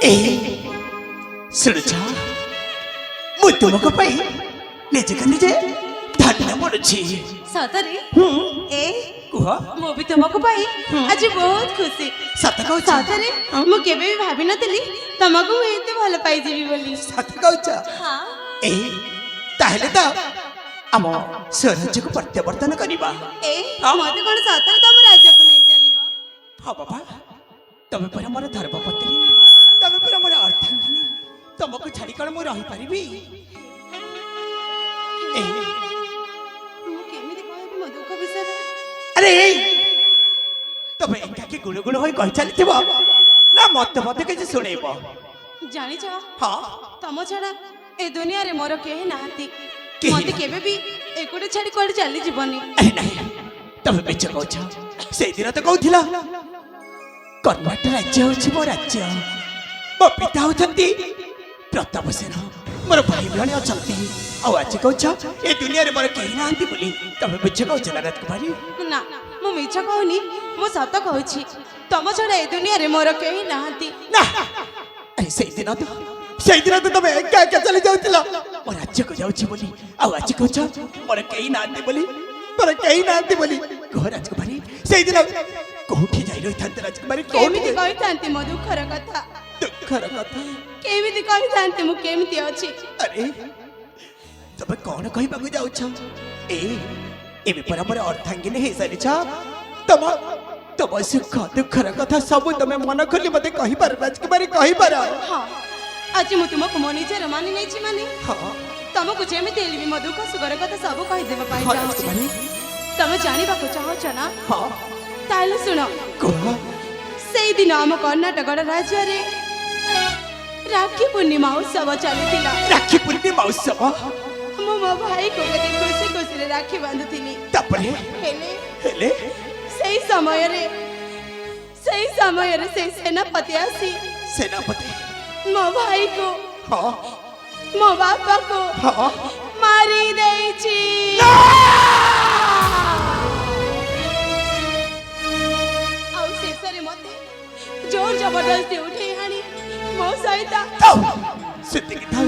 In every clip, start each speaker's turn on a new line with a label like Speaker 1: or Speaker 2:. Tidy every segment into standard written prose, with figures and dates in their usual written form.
Speaker 1: ए सुनुचा मु तुमको पाई निजे का निजे धन्य मनुची
Speaker 2: सतरे ए
Speaker 1: कुह
Speaker 2: मु भी तुमको पाई आज बहुत खुशी
Speaker 1: सत कहू
Speaker 2: सतरे मु केबे भी भाबी नतली तुमको एते भल पाई जीवी बोली
Speaker 1: सत कहू
Speaker 2: हां
Speaker 1: ए ताहले तो आम स्वराज्य को प्रत्यावर्तन करिबा
Speaker 2: ए मते कोन सतरे तम राज्य को नहीं चलीबो
Speaker 1: हाँ बाबा तबे पर मोर धर्मपत्नी तबे पर मोर अर्थांगिनी तुमको छाड़ी कण मु रही परिबी ए
Speaker 2: मु केमिति कहबी मो दुख विषय
Speaker 1: अरे तबे एका के गुण गुण होई कहि चलिथिबो ना मत मत के सुनेबो
Speaker 2: जानि छ
Speaker 1: हां
Speaker 2: तम छडा ए दुनिया रे मोर केही नाहती
Speaker 1: केही
Speaker 2: मते केबे भी एकोटे छाड़ी कोड चली जीवनी
Speaker 1: अरे नहीं तबे बेच कहछ से दिन तो कहथिला कर्नाटक राज्य होछि मो राज्य मो पिता होछंती प्रताप सेन मोर भाई भणी अछंती आ आज कहछ ए दुनिया रे मोर केही नाहंती बोली तबे बेच कहछ ना राजकुमारी
Speaker 2: ना मु मिछ कहनी मु सत कहूछि तम छडा ए दुनिया रे मोर केही नाहती
Speaker 1: ना अरे से दिन तो तबे एका एका चली जाउतिला मो राज्य को जाउछि बोली आ आज कहछ मोर केही नाहंती बोली मोर केही नाहंती बोली कह राजकुमारी से दिन कोठी जाई रही थांते राजकुमारी
Speaker 2: केमिति कहितांती मो दुखर कथा
Speaker 1: दुखर कथा
Speaker 2: केमिति कहितांती मु केमिति अछि
Speaker 1: अरे तबे कौन कहबा को जाउछ ए एबे पर हमर अर्थांगिनी हे सारी छ तम तम सुख दुखर कथा सब तमे मन खोली मते कहि पार राजकुमारी कहि पार
Speaker 2: हां आज मु तुमको मो निजर मानि नै छी माने
Speaker 1: हां
Speaker 2: तुमको जेमिति एलिबी मो दुख सुखर कथा सब कहि देबा पाइ
Speaker 1: हां
Speaker 2: जाउछि
Speaker 1: राजकुमारी
Speaker 2: तमे जानिबा को चाहो छ ना
Speaker 1: हां
Speaker 2: ताले सुनो
Speaker 1: कह
Speaker 2: सेई दिन हम कर्नाटक राज्य रे राखी पूर्णिमा उत्सव चलुतिला
Speaker 1: राखी पूर्णिमा उत्सव
Speaker 2: मो मो भाई को कते खुशी खुशी रे राखी बांधुतिली
Speaker 1: तपरे
Speaker 2: हेले
Speaker 1: हेले
Speaker 2: सेई समय रे से सेनापति आसी
Speaker 1: सेनापति
Speaker 2: मो भाई को
Speaker 1: हां
Speaker 2: मो बापा को
Speaker 1: हां
Speaker 2: मारी देई छी आउ शेषरे मते जोर जबरदस्ती उठे हानी मो सहित
Speaker 1: सिद्धि की था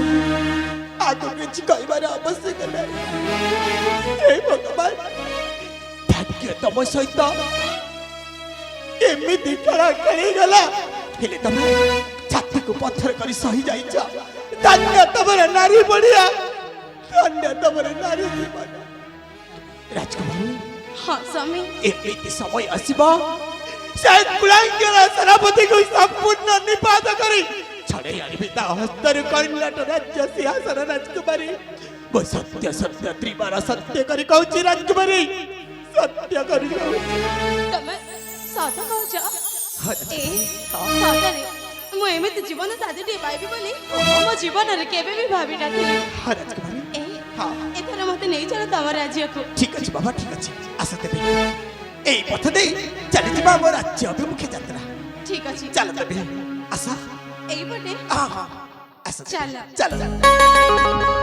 Speaker 1: आगो किछ कहबार आवश्यक नहीं हे भगवान भाग्य तम सहित एमिति कला कली गला हेले तमे छाती को पत्थर करी सही जाइछ धन्य तमर नारी बढिया धन्य तमर नारी जीवन राजकुमारी
Speaker 2: हां स्वामी
Speaker 1: एमिति समय आसीबा शायद कुलांगरा सेनापति को संपूर्ण निपात करी छड़े आनिबे ता हस्तर कर्नाटक राज्य सिंहासन राजकुमारी वो सत्य सत्य त्रिबार सत्य करी कहूची राजकुमारी सत्य करी
Speaker 2: तमे साथ कहछ ए साथरे मु एमिति जीवन साथीटी पाइबी बोली मो जीवन रे केबे भी भाबी नथिली
Speaker 1: राजकुमारी
Speaker 2: ए
Speaker 1: हां
Speaker 2: एथरा मते नै चल तम राज्य को
Speaker 1: ठीक अछि बाबा ठीक अछि आसते बे एई पथ दे चली जिबा हमर राज्य अभिमुखे यात्रा
Speaker 2: ठीक अछि
Speaker 1: चल तबे आसा
Speaker 2: एई बटे
Speaker 1: हां हां आसा
Speaker 2: चल
Speaker 1: चल